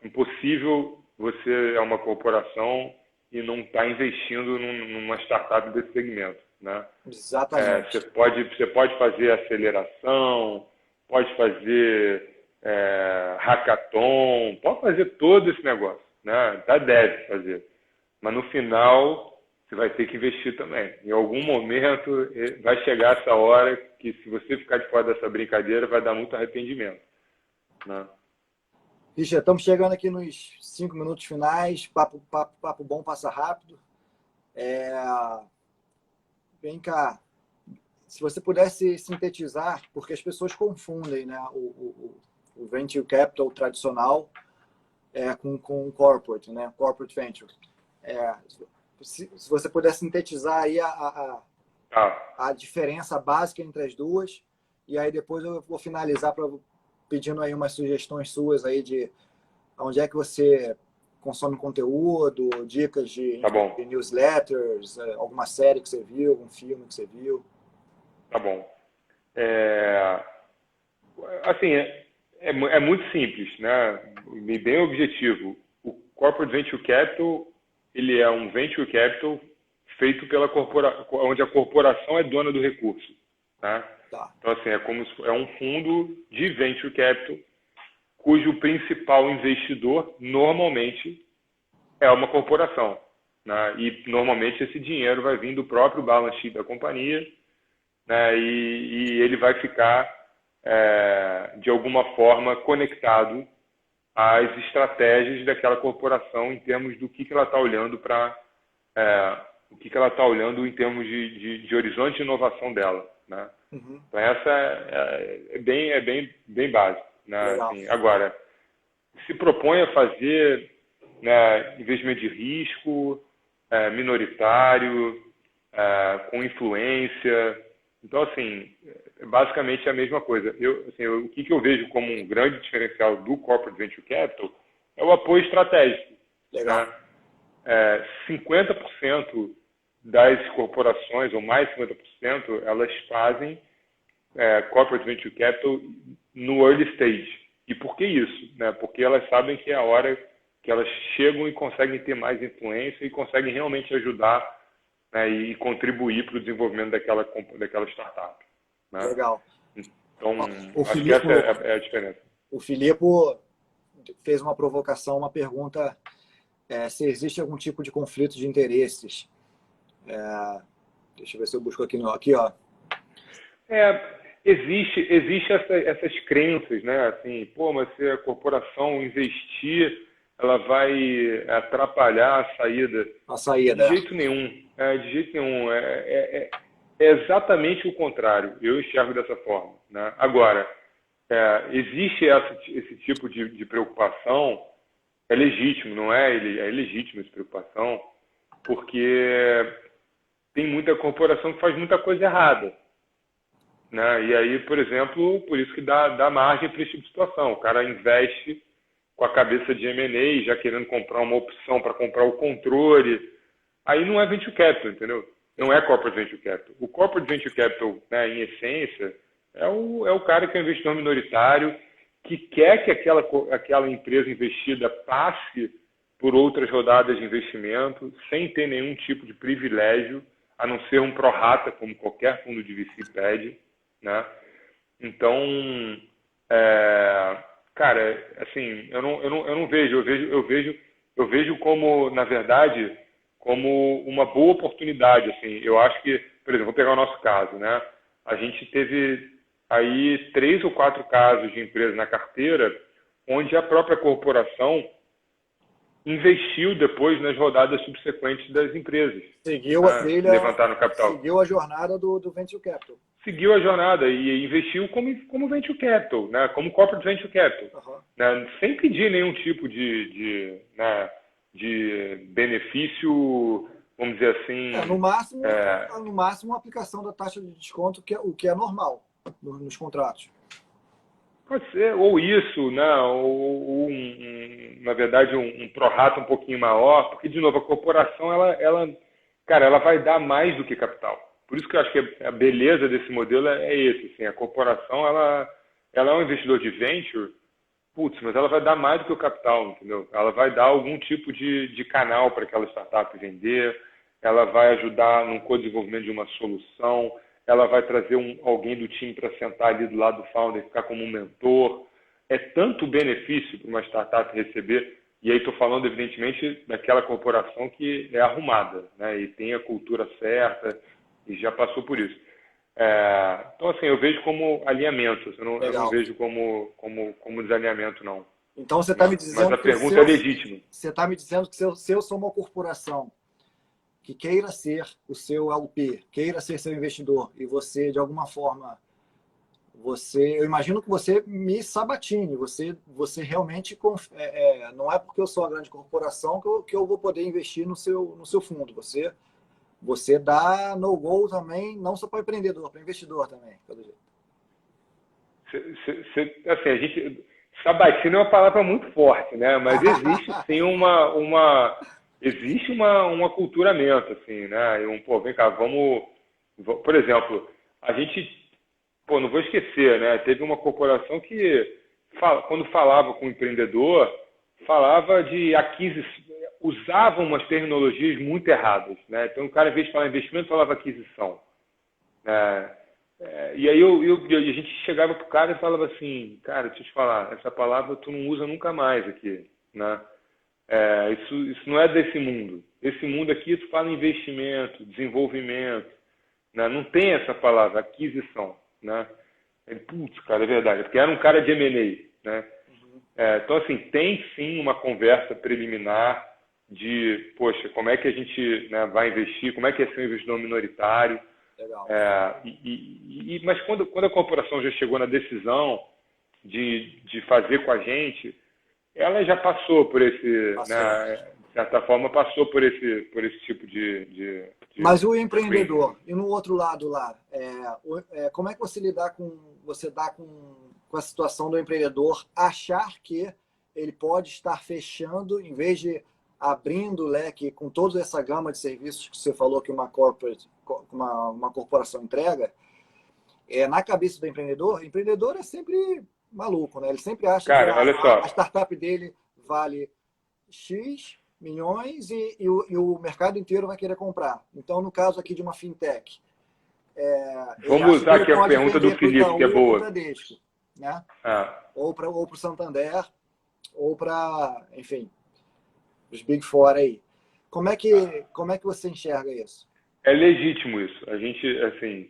impossível você é uma corporação e não está investindo numa startup desse segmento, né? Exatamente. Você pode fazer aceleração, pode fazer hackathon, pode fazer todo esse negócio, né? Deve fazer. Mas no final você vai ter que investir também. Em algum momento vai chegar essa hora que, se você ficar de fora dessa brincadeira, vai dar muito arrependimento, né? Richard, estamos chegando aqui nos 5 minutos finais. Papo bom, passa rápido. Vem cá. Se você pudesse sintetizar, porque as pessoas confundem, né, o venture capital tradicional com o corporate, né, corporate venture. Se você pudesse sintetizar aí a diferença básica entre as duas, e aí depois eu vou finalizar pedindo aí umas sugestões suas aí de onde é que você consome conteúdo, dicas de newsletters, alguma série que você viu, algum filme que você viu. Tá bom. Assim, é muito simples, né? Bem objetivo. O Corporate Venture Capital, ele é um Venture Capital feito pela corporação, onde a corporação é dona do recurso, tá? Tá. Então, assim, é um fundo de Venture Capital cujo principal investidor, normalmente, é uma corporação, né? E, normalmente, esse dinheiro vai vir do próprio balance sheet da companhia, né? E ele vai ficar, de alguma forma, conectado às estratégias daquela corporação em termos do que ela está olhando para o que ela está olhando em termos de horizonte de inovação dela, né? Uhum. Então essa é bem básico, né? Assim, agora, se propõe a fazer, né, investimento de risco, minoritário, com influência. Então, assim, basicamente é a mesma coisa. O que eu vejo como um grande diferencial do Corporate Venture Capital é o apoio estratégico. Legal. Né? 50% das corporações, ou mais de 50%, elas fazem Corporate Venture Capital no early stage. E por que isso? Né? Porque elas sabem que é a hora que elas chegam e conseguem ter mais influência e conseguem realmente ajudar, né, e contribuir para o desenvolvimento daquela startup. Né? Legal. Então, acho que essa é a diferença. O Filipe fez uma provocação, uma pergunta, se existe algum tipo de conflito de interesses. Deixa eu ver se eu busco aqui. Aqui, ó. Existe essas crenças, né? Assim, mas se a corporação investir, ela vai atrapalhar a saída. De jeito nenhum. De jeito nenhum. É exatamente o contrário. Eu enxergo dessa forma, né? Agora, existe esse tipo de preocupação, é legítimo, não é? É legítimo essa preocupação, porque tem muita corporação que faz muita coisa errada, né? E aí, por exemplo, por isso que dá margem para esse tipo de situação. O cara investe com a cabeça de M&A, já querendo comprar uma opção para comprar o controle. Aí não é Venture Capital, entendeu? Não é Corporate Venture Capital. O Corporate Venture Capital, né, em essência, é o cara que é um investidor minoritário, que quer que aquela empresa investida passe por outras rodadas de investimento, sem ter nenhum tipo de privilégio, a não ser um prorata, como qualquer fundo de VC pede, né? Então, cara, assim, eu não vejo, eu vejo como, na verdade, como uma boa oportunidade, assim. Eu acho que, por exemplo, vou pegar o nosso caso, né? A gente teve aí 3 ou 4 casos de empresas na carteira onde a própria corporação investiu depois nas rodadas subsequentes das empresas. Seguiu a trilha, levantar no capital. Seguiu a jornada do Venture Capital. Seguiu a jornada e investiu como Venture Capital, né? Como Corporate Venture Capital. Uhum. Né? Sem pedir nenhum tipo de benefício, vamos dizer assim... no máximo, uma aplicação da taxa de desconto, o que é normal nos contratos. Pode ser, ou isso, né? Ou na verdade, um prorata um pouquinho maior, porque, de novo, a corporação, ela vai dar mais do que capital. Por isso que eu acho que a beleza desse modelo é esse. Assim, a corporação, ela é um investidor de venture, mas ela vai dar mais do que o capital, entendeu? Ela vai dar algum tipo de canal para aquela startup vender, ela vai ajudar no co-desenvolvimento de uma solução, ela vai trazer alguém do time para sentar ali do lado do founder e ficar como um mentor. É tanto benefício para uma startup receber E aí estou falando, evidentemente, daquela corporação que é arrumada, né? E tem a cultura certa e já passou por isso. Então, assim, eu vejo como alinhamento, eu não Legal. vejo como desalinhamento, não. Então você está Né? me Mas dizendo a que pergunta é legítima. você está me dizendo que se eu sou uma corporação que queira ser o seu LP, queira ser seu investidor, e você, de alguma forma, eu imagino que você me sabatine, você realmente, não é porque eu sou a grande corporação que eu vou poder investir no seu fundo, você dá no-go também, não só para empreendedor, para investidor também, pelo jeito. Assim, a gente... Sabatina é uma palavra muito forte, né? Mas existe, sim, existe um aculturamento, assim, né? Vem cá, por exemplo, a gente, não vou esquecer, né? Teve uma corporação que, quando falava com o empreendedor, falava de aquisição, usava umas terminologias muito erradas, né? Então, o cara, em vez de falar investimento, falava aquisição, né? E aí a gente chegava pro cara e falava assim, cara, deixa eu te falar, essa palavra tu não usa nunca mais aqui, né? Isso não é desse mundo. Esse mundo aqui tu fala investimento, desenvolvimento, né? Não tem essa palavra, aquisição, né? Ele, putz, cara, é verdade, porque era um cara de M&A, né? Então, assim, tem sim uma conversa preliminar de, poxa, como é que a gente, né, vai investir, como é que é ser um investidor minoritário. Legal. Mas quando a corporação já chegou na decisão de fazer com a gente, ela já passou por esse, né, de certa forma, passou por esse tipo de Mas o empreendedor, e no outro lado lá, como é que você dá com a situação do empreendedor achar que ele pode estar fechando, em vez de abrindo o leque com toda essa gama de serviços que você falou que uma corporação entrega, na cabeça do empreendedor, o empreendedor é sempre maluco, né? Ele sempre acha Cara, que olha só. a startup dele vale X milhões e o mercado inteiro vai querer comprar. Então, no caso aqui de uma fintech, vamos usar aqui a pergunta do Felipe, que é boa. Ou para o Bradesco, né? Ou para o Santander, ou para, enfim, os Big Four aí. Como é que você enxerga isso? É legítimo isso. A gente, assim,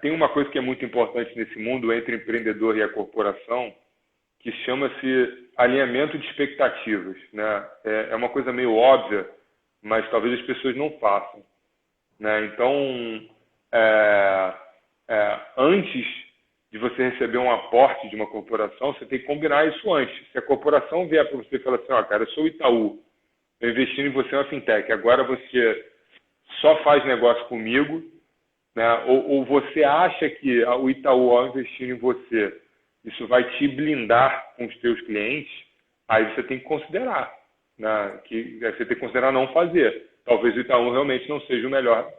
tem uma coisa que é muito importante nesse mundo entre o empreendedor e a corporação, que chama-se alinhamento de expectativas, né? É uma coisa meio óbvia, mas talvez as pessoas não façam, né? Então, antes de você receber um aporte de uma corporação, você tem que combinar isso antes. Se a corporação vier para você e falar assim, cara, eu sou o Itaú, eu investindo em você é uma fintech, agora você só faz negócio comigo, né? Ou você acha que o Itaú, ao investir em você, isso vai te blindar com os teus clientes, aí você tem que considerar, né? Você tem que considerar não fazer. Talvez o Itaú realmente não seja o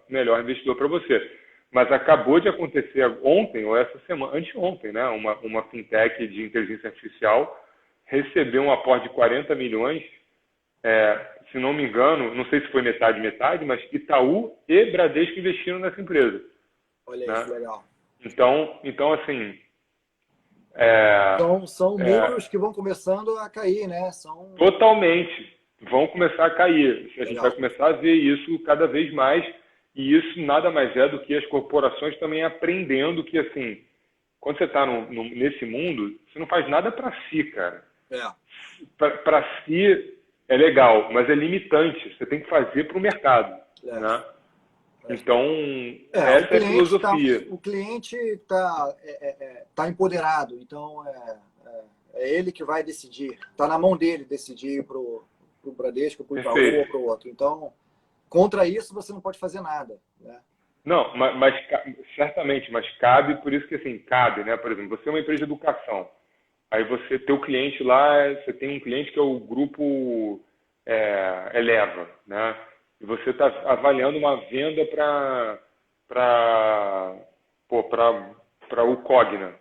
melhor investidor para você. Mas acabou de acontecer ontem, ou essa semana, anteontem, né? Uma fintech de inteligência artificial recebeu um aporte de 40 milhões, se não me engano, não sei se foi metade, mas Itaú e Bradesco investiram nessa empresa. Olha né? isso, legal. Então assim... São muros que vão começando a cair, né? Totalmente. Vão começar a cair. A gente vai começar a ver isso cada vez mais. E isso nada mais é do que as corporações também aprendendo que, assim, quando você está nesse mundo, você não faz nada para si, cara. Para si é legal, mas é limitante. Você tem que fazer para o mercado. Né? Então, essa é a filosofia. O cliente tá empoderado, então é ele que vai decidir. Está na mão dele decidir para o Bradesco, para o Itaú ou para o outro. Então, contra isso, você não pode fazer nada. Né? Não, mas certamente, mas cabe, por isso que assim, cabe, né? Por exemplo, você é uma empresa de educação. Aí você tem o cliente lá, você tem um cliente que é o grupo Eleva, né? E você está avaliando uma venda para o Cogna.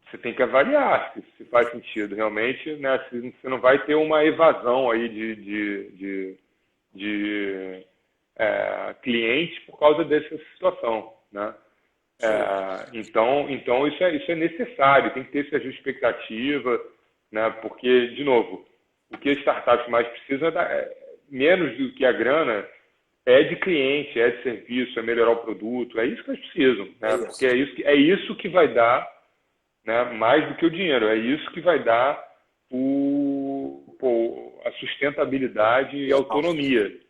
Você tem que avaliar se faz sentido realmente, né? Se você não vai ter uma evasão aí de clientes por causa dessa situação, né? Então isso é necessário, tem que ter essa expectativa, né? Porque, de novo, o que as startups mais precisam menos do que a grana, é de cliente, é de serviço, é melhorar o produto, é isso que eles precisam, né? Porque é isso que vai dar, né, mais do que o dinheiro, é isso que vai dar a sustentabilidade e a autonomia,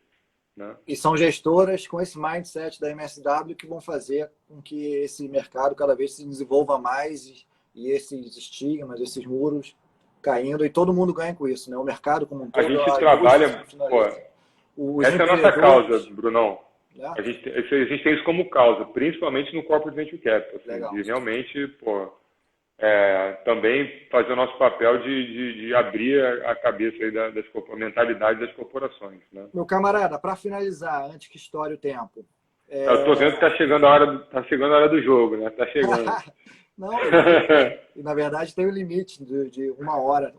né? E são gestoras com esse mindset da MSW que vão fazer com que esse mercado cada vez se desenvolva mais e esses estigmas, esses muros caindo, e todo mundo ganha com isso, né? O mercado como um todo. A gente trabalha... essa é a nossa causa, Brunão. Né? A gente tem isso como causa, principalmente no Corporate Venture Capital. Assim, de realmente, também fazer o nosso papel de abrir a cabeça aí a mentalidade das corporações. Né? Meu camarada, para finalizar, antes que estoure o tempo. Eu estou vendo que está chegando a hora do jogo, né? Está chegando. Não, na verdade tem o limite de 1 hora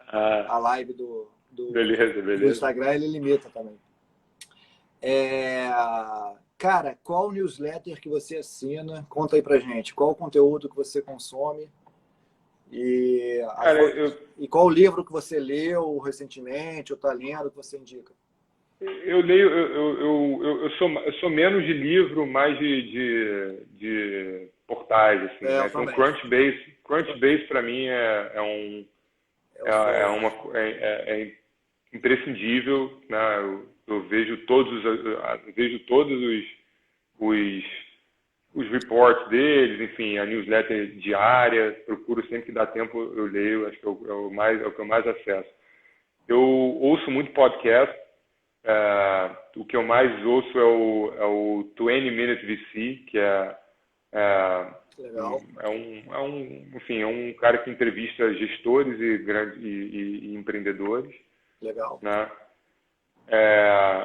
a live do Instagram, ele limita também. Cara, qual newsletter que você assina? Conta aí pra gente. Qual o conteúdo que você consome? E qual o livro que você leu recentemente ou está lendo que você indica? Eu leio, eu sou menos de livro, mais de portais, assim, né? Então, Crunchbase para mim é imprescindível, né? Eu vejo todos os reports deles, enfim, a newsletter diária, procuro sempre que dá tempo, eu leio, acho que é o que eu mais acesso. Eu ouço muito podcast. O que eu mais ouço é o 20 Minute VC, que é um cara que entrevista gestores e empreendedores. Legal. Né?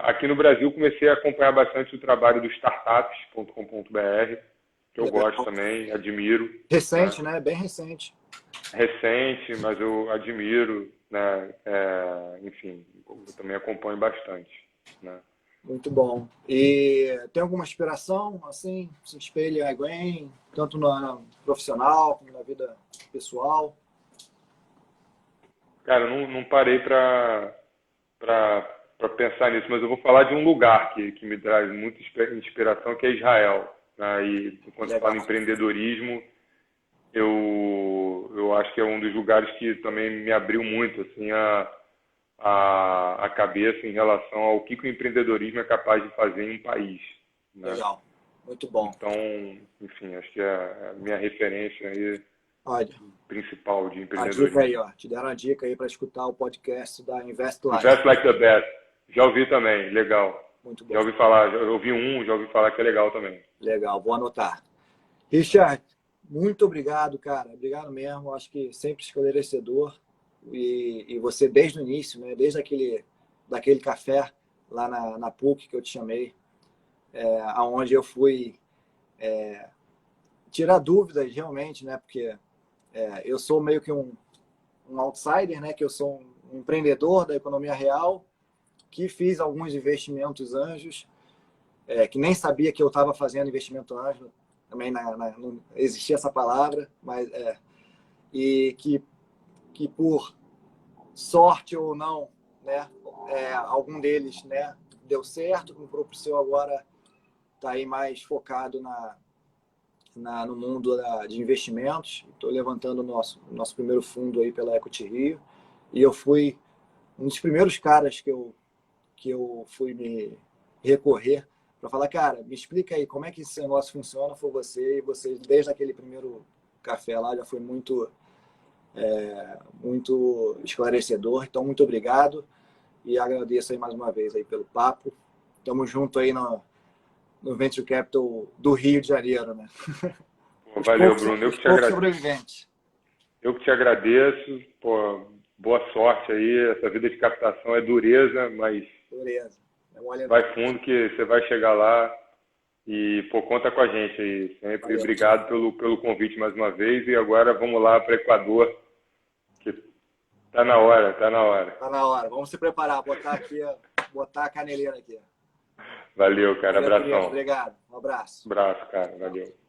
Aqui no Brasil comecei a acompanhar bastante o trabalho do startups.com.br, que eu gosto também, admiro. Recente, né? Bem recente. Recente, mas eu admiro, né? Enfim, eu também acompanho bastante, né? Muito bom. E tem alguma inspiração, assim, se espelha em alguém, tanto na profissional como na vida pessoal? Cara, eu não parei para pensar nisso, mas eu vou falar de um lugar que me traz muita inspiração, que é Israel. Né? E quando se fala em empreendedorismo, eu acho que é um dos lugares que também me abriu muito assim, a cabeça em relação ao que o empreendedorismo é capaz de fazer em um país. Né? Legal, muito bom. Então, enfim, acho que é a minha referência aí. Olha, principal de empreendedorismo. A dica aí, te deram a dica aí para escutar o podcast da Invest Like. Invest Like the Best. Já ouvi também, legal. Muito bom. Já ouvi falar que é legal também. Legal, vou anotar. Richard, muito obrigado, cara. Obrigado mesmo. Acho que sempre esclarecedor. E você desde o início, né? Desde daquele café lá na PUC que eu te chamei, aonde eu fui tirar dúvidas realmente, né? Porque eu sou meio que um outsider, né? Que eu sou um empreendedor da economia real, que fiz alguns investimentos anjos, que nem sabia que eu estava fazendo investimento anjo, também não existia essa palavra, mas e que por sorte ou não, né? Algum deles, né? Deu certo, como o propulsor agora está aí mais focado no mundo de investimentos. Estou levantando o nosso primeiro fundo aí pela Equity Rio. E eu fui um dos primeiros caras que eu fui me recorrer para falar, cara, me explica aí como é que esse negócio funciona. Foi você, e você desde aquele primeiro café lá já foi muito esclarecedor. Então, muito obrigado e agradeço aí mais uma vez aí pelo papo. Estamos junto aí no Venture Capital do Rio de Janeiro, né? Valeu, Bruno. Eu que te agradeço. Eu que te agradeço. Pô, boa sorte aí. Essa vida de captação é dureza, mas vai fundo que você vai chegar lá. E, pô, conta com a gente aí sempre. Valeu. Obrigado pelo convite mais uma vez. E agora vamos lá para o Equador, que tá na hora. Tá na hora. Vamos se preparar, botar a caneleira aqui. Valeu, cara. Abração. Obrigado. Um abraço. Abraço, cara. Valeu.